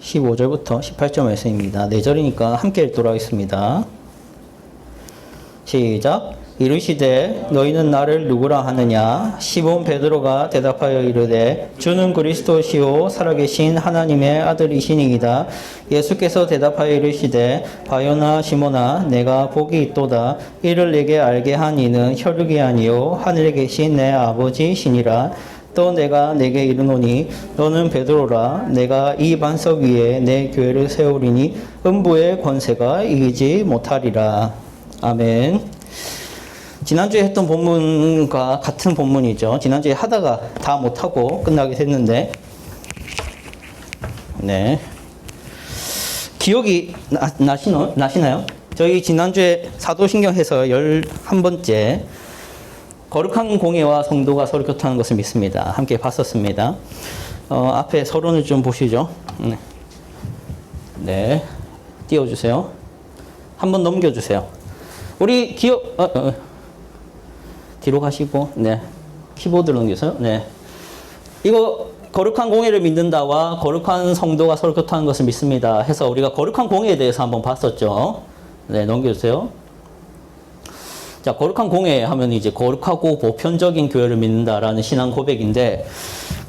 15절부터 18절 말씀입니다. 4절이니까 함께 읽도록 하겠습니다. 시작. 이르시되 너희는 나를 누구라 하느냐? 시몬 베드로가 대답하여 이르되 주는 그리스도시요 살아계신 하나님의 아들이시니이다. 예수께서 대답하여 이르시되 바요나 시몬아 내가 복이 있도다. 이를 내게 알게 한 이는 혈육이 아니요 하늘에 계신 내 아버지시니라. 또 내가 내게 이르노니 너는 베드로라. 내가 이 반석 위에 내 교회를 세우리니 음부의 권세가 이기지 못하리라. 아멘. 지난주에 했던 본문과 같은 본문이죠. 지난주에 하다가 다 못하고 끝나게 됐는데, 네. 기억이 나시나요? 저희 지난주에 사도신경 해서 11번째 거룩한 공예와 성도가 서로 교통하는 것을 믿습니다. 함께 봤었습니다. 앞에 서론을 좀 보시죠. 네. 띄워주세요. 한번 넘겨주세요. 우리 뒤로 가시고, 네. 키보드로 넘겨서요. 네. 이거 거룩한 공예를 믿는다와 거룩한 성도가 서로 교통하는 것을 믿습니다. 해서 우리가 거룩한 공예에 대해서 한번 봤었죠. 네, 넘겨주세요. 자, 거룩한 공예 하면 이제 거룩하고 보편적인 교회를 믿는다라는 신앙 고백인데,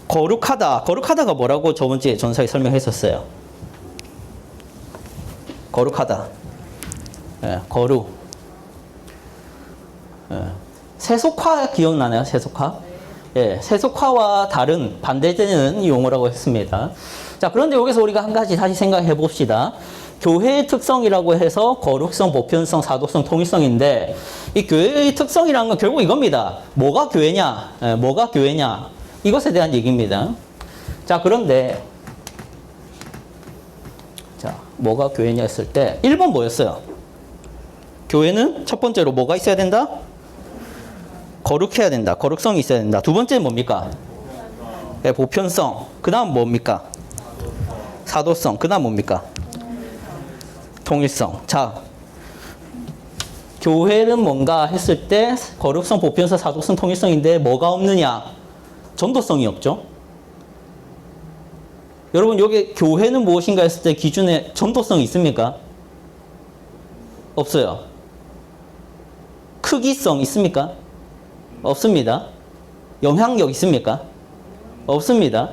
거룩하다가 뭐라고 저번주에 전사에 설명했었어요. 거룩하다. 네, 거룩. 네. 세속화 기억나나요? 세속화? 예, 세속화와 다른 반대되는 용어라고 했습니다. 자, 그런데 여기서 우리가 한 가지 다시 생각해 봅시다. 교회의 특성이라고 해서 거룩성, 보편성, 사도성, 통일성인데 이 교회의 특성이라는 건 결국 이겁니다. 뭐가 교회냐? 예, 뭐가 교회냐? 이것에 대한 얘기입니다. 자, 그런데 자, 뭐가 교회냐 했을 때 1번 뭐였어요? 교회는 첫 번째로 뭐가 있어야 된다? 거룩해야 된다. 거룩성이 있어야 된다. 두 번째는 뭡니까? 네, 보편성. 그 다음 뭡니까? 사도성. 그 다음 뭡니까? 통일성. 자, 교회는 뭔가 했을 때 거룩성, 보편성, 사도성, 통일성인데 뭐가 없느냐? 전도성이 없죠. 여러분 여기 교회는 무엇인가 했을 때 기준에 전도성이 있습니까? 없어요. 크기성 있습니까? 없습니다. 영향력 있습니까? 없습니다.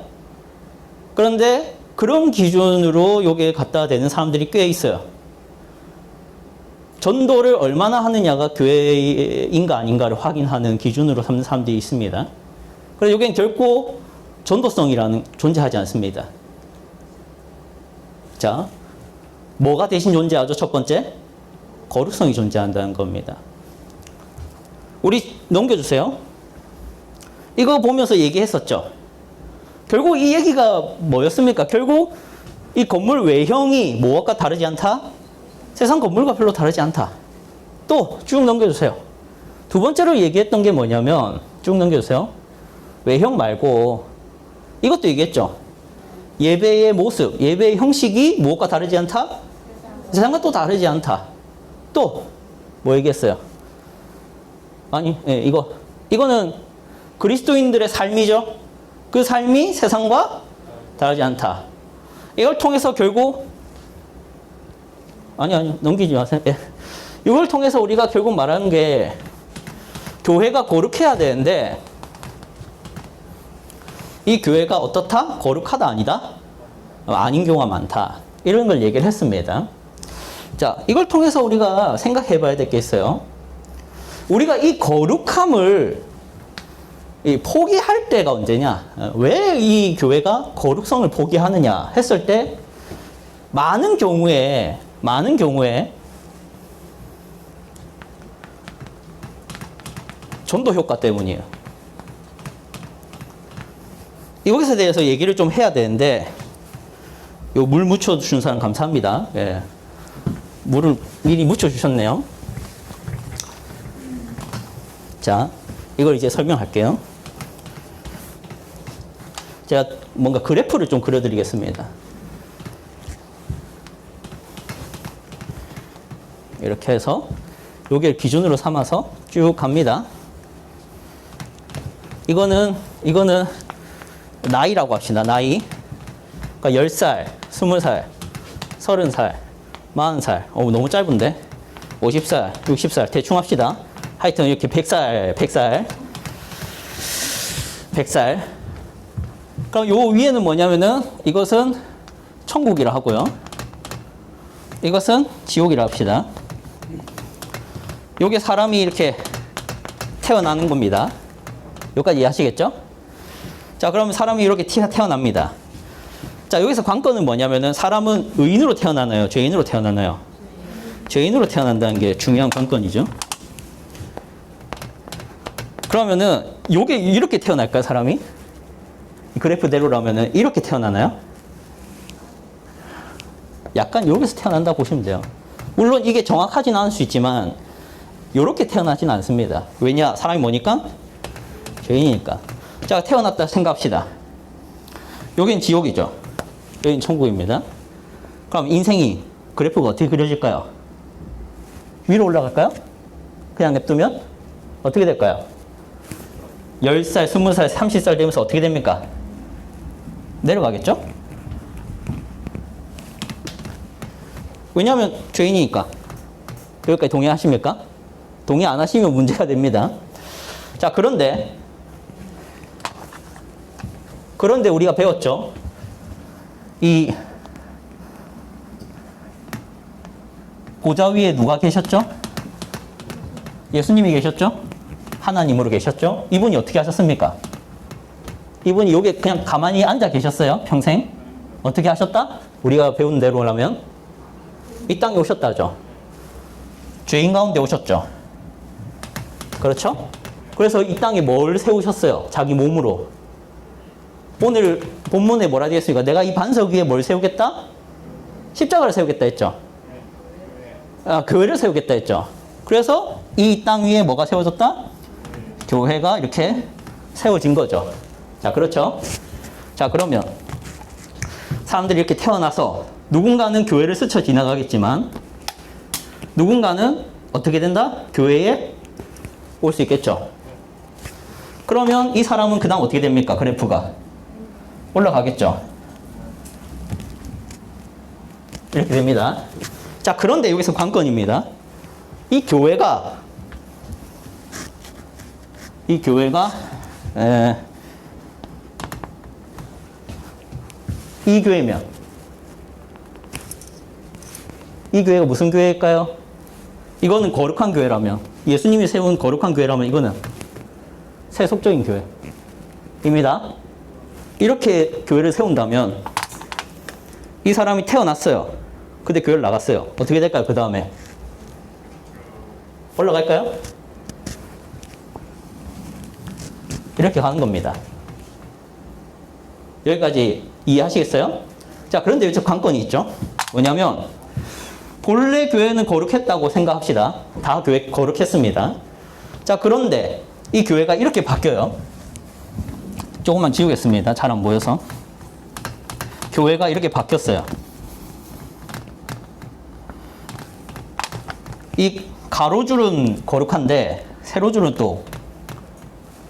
그런데 그런 기준으로 여기에 갖다 대는 사람들이 꽤 있어요. 전도를 얼마나 하느냐가 교회인가 아닌가를 확인하는 기준으로 삼는 사람들이 있습니다. 그래서 여기엔 결코 전도성이라는 존재하지 않습니다. 자, 뭐가 대신 존재하죠? 첫 번째, 거룩성이 존재한다는 겁니다. 우리 넘겨주세요. 이거 보면서 얘기했었죠. 결국 이 얘기가 뭐였습니까? 결국 이 건물 외형이 무엇과 다르지 않다? 세상 건물과 별로 다르지 않다. 또 쭉 넘겨주세요. 두 번째로 얘기했던 게 뭐냐면 쭉 넘겨주세요. 외형 말고 이것도 얘기했죠. 예배의 모습, 예배의 형식이 무엇과 다르지 않다? 세상과 또 다르지 않다. 또 뭐 얘기했어요? 아니, 예, 이거는 그리스도인들의 삶이죠. 그 삶이 세상과 다르지 않다. 이걸 통해서 결국 아니 넘기지 마세요. 예. 이걸 통해서 우리가 결국 말하는 게 교회가 거룩해야 되는데 이 교회가 어떻다? 거룩하다 아니다? 아닌 경우가 많다. 이런 걸 얘기를 했습니다. 자, 이걸 통해서 우리가 생각해 봐야 될 게 있어요. 우리가 이 거룩함을 포기할 때가 언제냐? 왜 이 교회가 거룩성을 포기하느냐 했을 때 많은 경우에 전도 효과 때문이에요. 이것에 대해서 얘기를 좀 해야 되는데 요 물 묻혀주신 사람 감사합니다. 예. 물을 미리 묻혀주셨네요. 자, 이걸 이제 설명할게요. 제가 뭔가 그래프를 좀 그려드리겠습니다. 이렇게 해서 여기를 기준으로 삼아서 쭉 갑니다. 이거는 나이라고 합시다. 나이. 그러니까 10살, 20살, 30살, 40살. 너무 짧은데? 50살, 60살. 대충 합시다. 하여튼 이렇게 100살. 그럼 요 위에는 뭐냐면은 이것은 천국이라 하고요. 이것은 지옥이라 합시다. 요게 사람이 이렇게 태어나는 겁니다. 여기까지 이해하시겠죠? 자, 그러면 사람이 이렇게 태어납니다. 자, 여기서 관건은 뭐냐면은 사람은 의인으로 태어나나요? 죄인으로 태어나나요? 죄인으로 태어난다는 게 중요한 관건이죠. 그러면은 요게 이렇게 태어날까요, 사람이? 그래프대로라면은 이렇게 태어나나요? 약간 여기서 태어난다 보시면 돼요. 물론 이게 정확하진 않을 수 있지만 이렇게 태어나진 않습니다. 왜냐? 사람이 뭐니까? 죄인이니까. 자, 태어났다 생각합시다. 여긴 지옥이죠. 여긴 천국입니다. 그럼 인생이 그래프가 어떻게 그려질까요? 위로 올라갈까요? 그냥 냅두면 어떻게 될까요? 10살, 20살, 30살 되면서 어떻게 됩니까? 내려가겠죠? 왜냐하면 죄인이니까. 여기까지 동의하십니까? 동의 안 하시면 문제가 됩니다. 자, 그런데 우리가 배웠죠? 이 보좌 위에 누가 계셨죠? 예수님이 계셨죠? 하나님으로 계셨죠? 이분이 어떻게 하셨습니까? 이분이 여기 그냥 가만히 앉아 계셨어요? 평생? 어떻게 하셨다? 우리가 배운 대로라면 이 땅에 오셨다죠. 죄인 가운데 오셨죠. 그렇죠? 그래서 이 땅에 뭘 세우셨어요? 자기 몸으로. 오늘 본문에 뭐라 되어 있습니까? 내가 이 반석 위에 뭘 세우겠다? 십자가를 세우겠다 했죠. 교회를 세우겠다 했죠. 그래서 이 땅 위에 뭐가 세워졌다? 교회가 이렇게 세워진 거죠. 자, 그렇죠? 자, 그러면 사람들이 이렇게 태어나서 누군가는 교회를 스쳐 지나가겠지만 누군가는 어떻게 된다? 교회에 올 수 있겠죠. 그러면 이 사람은 그 다음 어떻게 됩니까? 그래프가 올라가겠죠. 이렇게 됩니다. 자, 그런데 여기서 관건입니다. 이 교회가 이 교회면 이 교회가 무슨 교회일까요? 이거는 거룩한 교회라면, 예수님이 세운 거룩한 교회라면 이거는 세속적인 교회입니다. 이렇게 교회를 세운다면 이 사람이 태어났어요. 근데 교회를 나갔어요. 어떻게 될까요? 그 다음에 올라갈까요? 이렇게 가는 겁니다. 여기까지 이해하시겠어요? 자, 그런데 여기서 관건이 있죠. 뭐냐면 본래 교회는 거룩했다고 생각합시다. 다 교회 거룩했습니다. 자, 그런데 이 교회가 이렇게 바뀌어요. 조금만 지우겠습니다. 잘 안 보여서. 교회가 이렇게 바뀌었어요. 이 가로줄은 거룩한데 세로줄은 또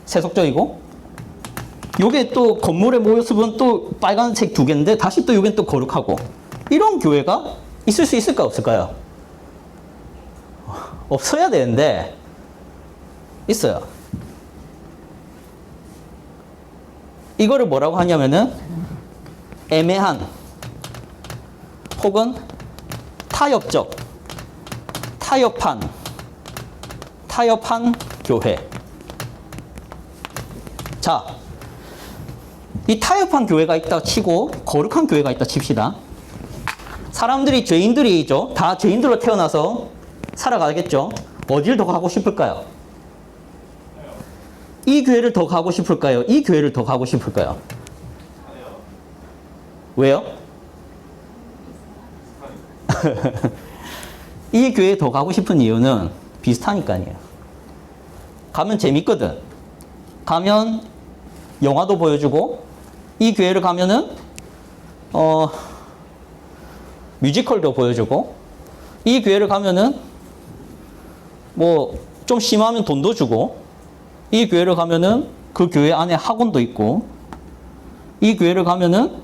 세속적이고, 요게 또 건물의 모습은 또 빨간색 두 개인데 다시 또 요게 또 거룩하고, 이런 교회가 있을 수 있을까 없을까요? 없어야 되는데 있어요. 이거를 뭐라고 하냐면은 애매한 혹은 타협적, 타협한 교회. 자, 이 타협한 교회가 있다 치고 거룩한 교회가 있다 칩시다. 사람들이 죄인들이죠. 다 죄인들로 태어나서 살아가겠죠. 어딜 더 가고 싶을까요? 이 교회를 더 가고 싶을까요? 이 교회를 더 가고 싶을까요? 왜요? 이 교회에 더 가고 싶은 이유는 비슷하니까요. 가면 재밌거든. 가면 영화도 보여주고, 이 교회를 가면은 뮤지컬도 보여주고, 이 교회를 가면은 뭐 좀 심하면 돈도 주고, 이 교회를 가면은 그 교회 안에 학원도 있고, 이 교회를 가면은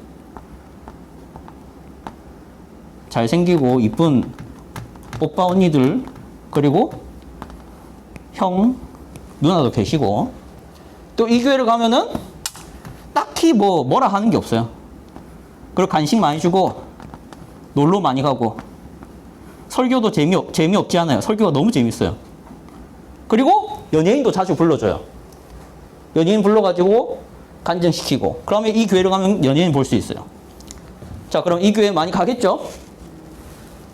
잘생기고 이쁜 오빠 언니들 그리고 형 누나도 계시고 또 이 교회를 가면은 딱히 뭐라 하는 게 없어요. 그리고 간식 많이 주고 놀러 많이 가고 설교도 재미없지 않아요. 설교가 너무 재밌어요. 그리고 연예인도 자주 불러줘요. 연예인 불러가지고 간증시키고 그러면 이 교회를 가면 연예인 볼 수 있어요. 자, 그럼 이 교회 많이 가겠죠?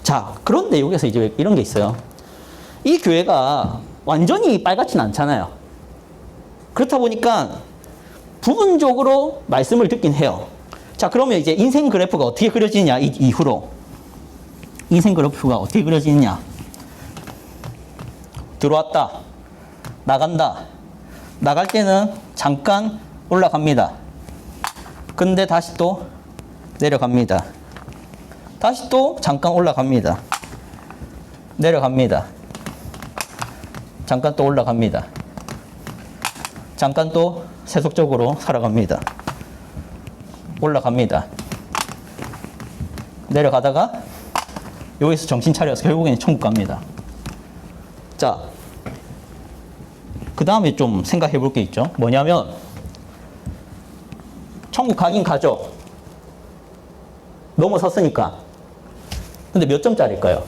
자, 그런데 여기서 이제 이런 게 있어요. 이 교회가 완전히 빨갛진 않잖아요. 그렇다 보니까 부분적으로 말씀을 듣긴 해요. 자, 그러면 이제 인생 그래프가 어떻게 그려지느냐, 이후로. 인생 그래프가 어떻게 그려지느냐. 들어왔다. 나간다. 나갈 때는 잠깐 올라갑니다. 근데 다시 또 내려갑니다. 다시 또 잠깐 올라갑니다. 내려갑니다. 잠깐 또 올라갑니다. 잠깐 또 세속적으로 살아갑니다. 올라갑니다. 내려가다가 여기서 정신 차려서 결국에는 천국 갑니다. 자, 그 다음에 좀 생각해 볼 게 있죠. 뭐냐면 천국 가긴 가죠. 넘어섰으니까. 근데 몇 점짜리일까요?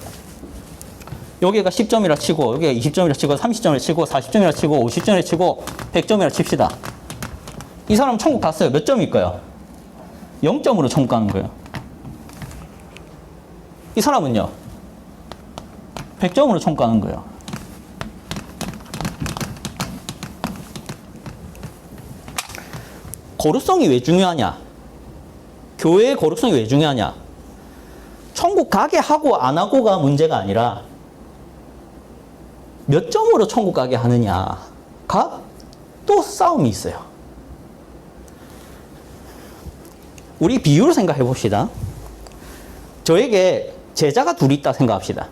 여기가 10점이라 치고 여기가 20점이라 치고 30점이라 치고 40점이라 치고 50점이라 치고 100점이라 칩시다. 이 사람 천국 갔어요. 몇 점일까요? 0점으로 천국 가는 거예요. 이 사람은요? 100점으로 천국 가는 거예요. 거룩성이 왜 중요하냐? 교회의 거룩성이 왜 중요하냐? 천국 가게 하고 안 하고가 문제가 아니라 몇 점으로 천국 가게 하느냐가 또 싸움이 있어요. 우리 비유를 생각해 봅시다. 저에게 제자가 둘이 있다 생각합시다.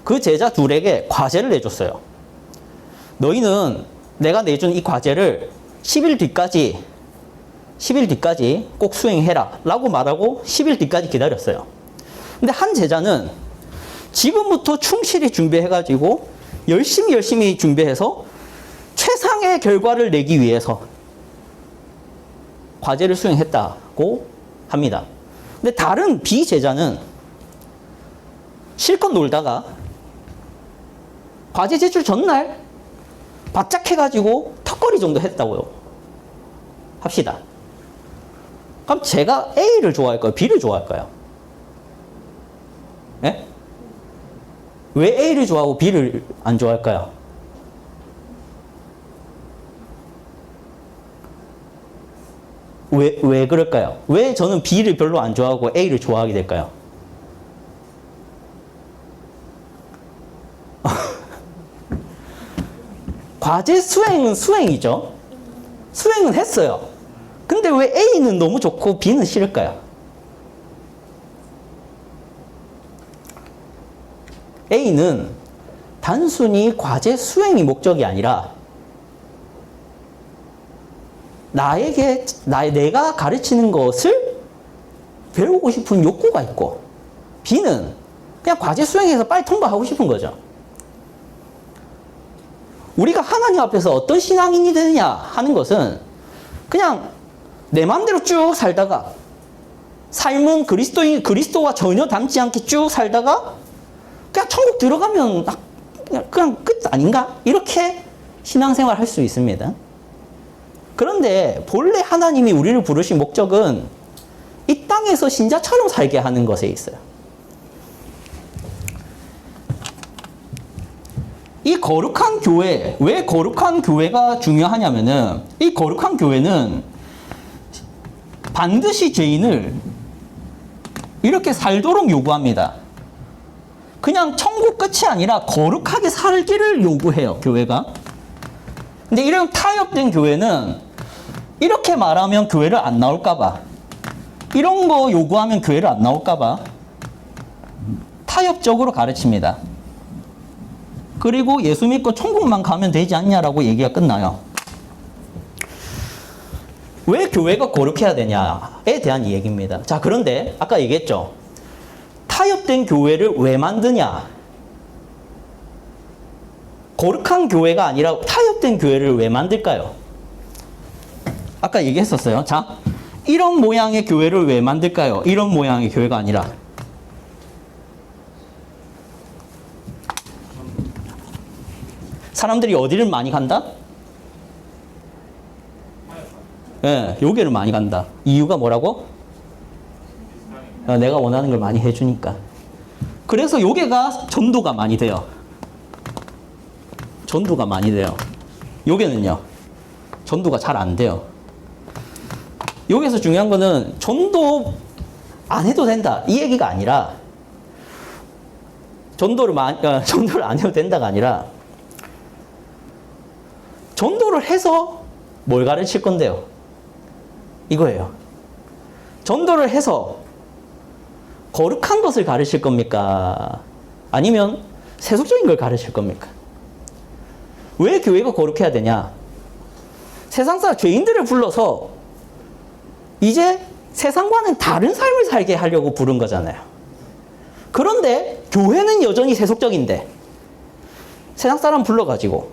그 제자 둘에게 과제를 내줬어요. 너희는 내가 내준 이 과제를 10일 뒤까지 꼭 수행해라 라고 말하고 10일 뒤까지 기다렸어요. 근데 한 제자는 지금부터 충실히 준비해가지고 열심히 준비해서 최상의 결과를 내기 위해서 과제를 수행했다고 합니다. 근데 다른 비제자는 실컷 놀다가 과제 제출 전날 바짝 해가지고 턱걸이 정도 했다고요. 합시다. 그럼 제가 A를 좋아할까요? B를 좋아할까요? 네? 왜 A를 좋아하고 B를 안 좋아할까요? 왜 그럴까요? 왜 저는 B를 별로 안 좋아하고 A를 좋아하게 될까요? 과제 수행은 수행이죠. 수행은 했어요. 근데 왜 A는 너무 좋고 B는 싫을까요? A는 단순히 과제 수행이 목적이 아니라 내가 가르치는 것을 배우고 싶은 욕구가 있고, B는 그냥 과제 수행해서 빨리 통과하고 싶은 거죠. 우리가 하나님 앞에서 어떤 신앙인이 되느냐 하는 것은 그냥 내 마음대로 쭉 살다가 삶은 그리스도와 전혀 닮지 않게 쭉 살다가 그냥 천국 들어가면 그냥 끝 아닌가? 이렇게 신앙생활 할 수 있습니다. 그런데 본래 하나님이 우리를 부르신 목적은 이 땅에서 신자처럼 살게 하는 것에 있어요. 이 거룩한 교회, 왜 거룩한 교회가 중요하냐면은 이 거룩한 교회는 반드시 죄인을 이렇게 살도록 요구합니다. 그냥 천국 끝이 아니라 거룩하게 살기를 요구해요, 교회가. 근데 이런 타협된 교회는 이렇게 말하면 교회를 안 나올까봐, 이런 거 요구하면 교회를 안 나올까봐 타협적으로 가르칩니다. 그리고 예수 믿고 천국만 가면 되지 않냐라고 얘기가 끝나요. 왜 교회가 거룩해야 되냐에 대한 얘기입니다. 자, 그런데 아까 얘기했죠. 타협된 교회를 왜 만드냐? 거룩한 교회가 아니라 타협된 교회를 왜 만들까요? 아까 얘기했었어요. 자, 이런 모양의 교회를 왜 만들까요? 이런 모양의 교회가 아니라. 사람들이 어디를 많이 간다? 예, 여기를 많이 간다. 이유가 뭐라고? 내가 원하는 걸 많이 해주니까. 그래서 여기가 전도가 많이 돼요. 전도가 많이 돼요. 여기는요, 전도가 잘 안 돼요. 여기서 중요한 거는 전도 안 해도 된다 이 얘기가 아니라, 전도를 안 해도 된다가 아니라, 전도를 해서 뭘 가르칠 건데요? 이거예요. 전도를 해서 거룩한 것을 가르칠 겁니까? 아니면 세속적인 걸 가르칠 겁니까? 왜 교회가 거룩해야 되냐? 세상사 죄인들을 불러서 이제 세상과는 다른 삶을 살게 하려고 부른 거잖아요. 그런데 교회는 여전히 세속적인데 세상 사람 불러가지고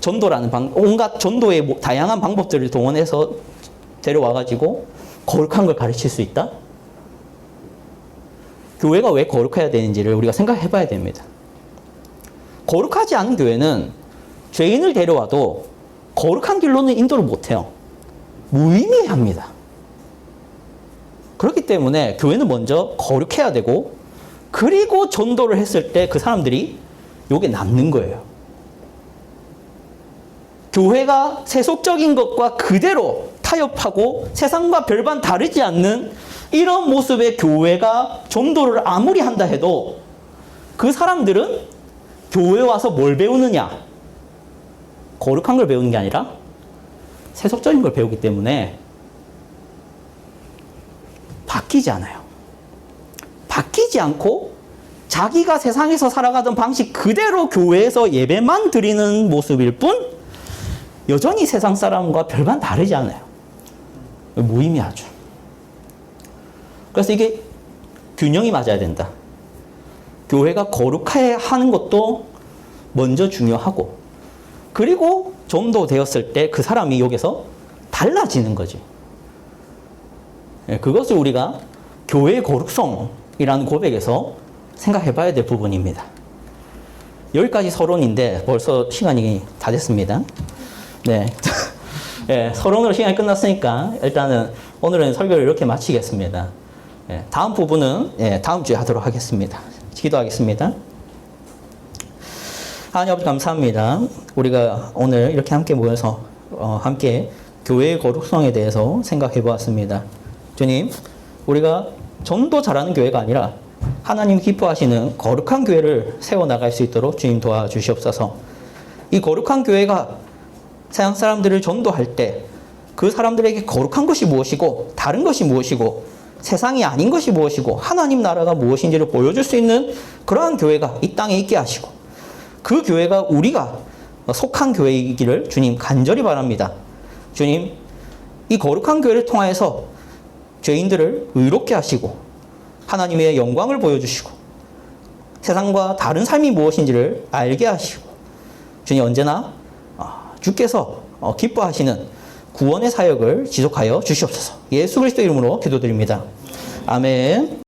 전도라는 온갖 전도의 다양한 방법들을 동원해서 데려와가지고 거룩한 걸 가르칠 수 있다? 교회가 왜 거룩해야 되는지를 우리가 생각해 봐야 됩니다. 거룩하지 않은 교회는 죄인을 데려와도 거룩한 길로는 인도를 못해요. 무의미합니다. 그렇기 때문에 교회는 먼저 거룩해야 되고, 그리고 전도를 했을 때 그 사람들이 요게 남는 거예요. 교회가 세속적인 것과 그대로 타협하고 세상과 별반 다르지 않는 이런 모습의 교회가 전도를 아무리 한다 해도 그 사람들은 교회에 와서 뭘 배우느냐? 거룩한 걸 배우는 게 아니라 세속적인 걸 배우기 때문에 바뀌지 않아요. 바뀌지 않고 자기가 세상에서 살아가던 방식 그대로 교회에서 예배만 드리는 모습일 뿐 여전히 세상 사람과 별반 다르지 않아요. 무의미하죠. 그래서 이게 균형이 맞아야 된다. 교회가 거룩해야 하는 것도 먼저 중요하고, 그리고 전도되었을 때 그 사람이 여기서 달라지는 거지. 그것을 우리가 교회의 거룩성이라는 고백에서 생각해 봐야 될 부분입니다. 여기까지 서론인데 벌써 시간이 다 됐습니다. 네. 네, 서론으로 시간이 끝났으니까 일단은 오늘은 설교를 이렇게 마치겠습니다. 네, 다음 부분은 다음 주에 하도록 하겠습니다. 기도하겠습니다. 하나님 아버지 감사합니다. 우리가 오늘 이렇게 함께 모여서 함께 교회의 거룩성에 대해서 생각해 보았습니다. 주님, 우리가 전도 잘하는 교회가 아니라 하나님 기뻐하시는 거룩한 교회를 세워나갈 수 있도록 주님 도와주시옵소서. 이 거룩한 교회가 세상 사람들을 전도할 때 그 사람들에게 거룩한 것이 무엇이고 다른 것이 무엇이고 세상이 아닌 것이 무엇이고 하나님 나라가 무엇인지를 보여줄 수 있는 그러한 교회가 이 땅에 있게 하시고, 그 교회가 우리가 속한 교회이기를 주님 간절히 바랍니다. 주님, 이 거룩한 교회를 통하여서 죄인들을 의롭게 하시고 하나님의 영광을 보여주시고 세상과 다른 삶이 무엇인지를 알게 하시고, 주님 언제나 주께서 기뻐하시는 구원의 사역을 지속하여 주시옵소서. 예수 그리스도 이름으로 기도드립니다. 아멘.